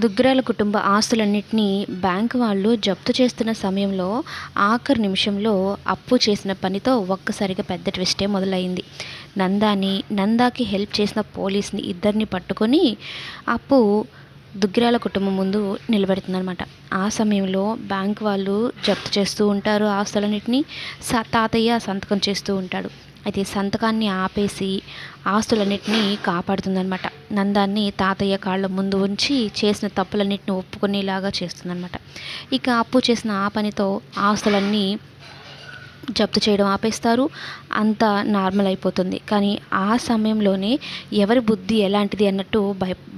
దుగ్గిరాల కుటుంబ ఆస్తులన్నిటినీ బ్యాంకు వాళ్ళు జప్తు చేస్తున్న సమయంలో ఆఖరి నిమిషంలో అప్పు చేసిన పనితో ఒక్కసారిగా పెద్ద ట్విస్టే మొదలైంది. నందాకి హెల్ప్ చేసిన పోలీస్ని ఇద్దరిని పట్టుకొని అప్పు దుగ్గిరాల కుటుంబం ముందు నిలబెడుతుందనమాట. ఆ సమయంలో బ్యాంక్ వాళ్ళు జప్తు చేస్తూ ఉంటారు ఆస్తులన్నిటినీ. తాతయ్య సంతకం చేస్తూ ఉంటాడు. అయితే సంతకాన్ని ఆపేసి ఆస్తులన్నిటినీ కాపాడుతుందనమాట. నందాన్ని తాతయ్య కాళ్ళ ముందు ఉంచి చేసిన తప్పులన్నిటిని ఒప్పుకునేలాగా చేస్తుందనమాట. ఇక అప్పు చేసిన ఆ పనితో ఆస్తులన్నీ జప్తు చేయడం ఆపేస్తారు. అంతా నార్మల్ అయిపోతుంది. కానీ ఆ సమయంలోనే ఎవరి బుద్ధి ఎలాంటిది అన్నట్టు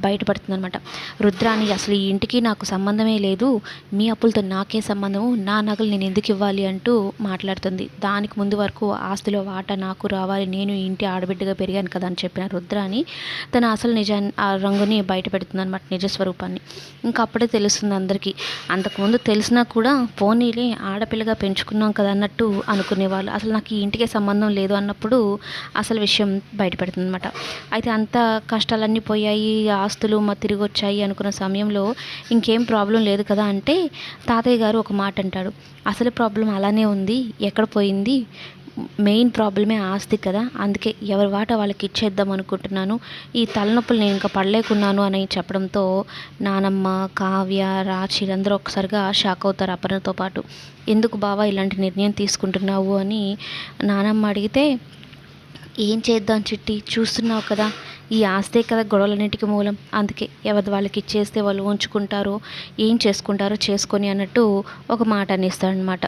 బయటపడుతుందనమాట. రుద్రాని అసలు ఈ ఇంటికి నాకు సంబంధమే లేదు, మీ అప్పులతో నాకే సంబంధము, నా నగలు నేను ఎందుకు ఇవ్వాలి అంటూ మాట్లాడుతుంది. దానికి ముందు వరకు ఆస్తిలో వాటా నాకు రావాలి, నేను ఈ ఇంటి ఆడబిడ్డగా పెరిగాను కదా అని చెప్పిన రుద్రాని తన అసలు ఆ రంగుని బయట పెడుతుందనమాట, నిజస్వరూపాన్ని. ఇంకా అప్పుడే తెలుస్తుంది అందరికీ. అంతకుముందు తెలిసినా కూడా పోనీలే ఆడపిల్లగా పెంచుకున్నాం కదా అన్నట్టు అనుకునేవాళ్ళు. అసలు నాకు ఈ ఇంటికే సంబంధం లేదు అన్నప్పుడు అసలు విషయం బయటపడుతుంది అనమాట. అయితే అంత కష్టాలన్నీ పోయాయి, ఆస్తులు తిరిగి వచ్చాయి అనుకున్న సమయంలో ఇంకేం ప్రాబ్లం లేదు కదా అంటే తాతయ్య గారు ఒక మాట అంటాడు. అసలు ప్రాబ్లం అలానే ఉంది, ఎక్కడ పోయింది, మెయిన్ ప్రాబ్లమే ఆస్తి కదా, అందుకే ఎవరి వాటా వాళ్ళకి ఇచ్చేద్దాం అనుకుంటున్నాను, ఈ తలనొప్పులు నేను ఇంకా పడలేకున్నాను అని చెప్పడంతో నానమ్మ, కావ్య, రాచి అందరూ ఒక్కసారిగా షాక్ అవుతారు అపర్ణతో పాటు. ఎందుకు బావా ఇలాంటి నిర్ణయం తీసుకుంటున్నావు అని నానమ్మ అడిగితే, ఏం చేద్దాం చిట్టి, చూస్తున్నావు కదా, ఈ ఆస్తే కదా గొడవలన్నింటికి మూలం, అందుకే ఎవరి వాళ్ళకి ఇచ్చేస్తే వాళ్ళు ఉంచుకుంటారో ఏం చేసుకుంటారో చేసుకొని అన్నట్టు ఒక మాట అనేస్తాడనమాట.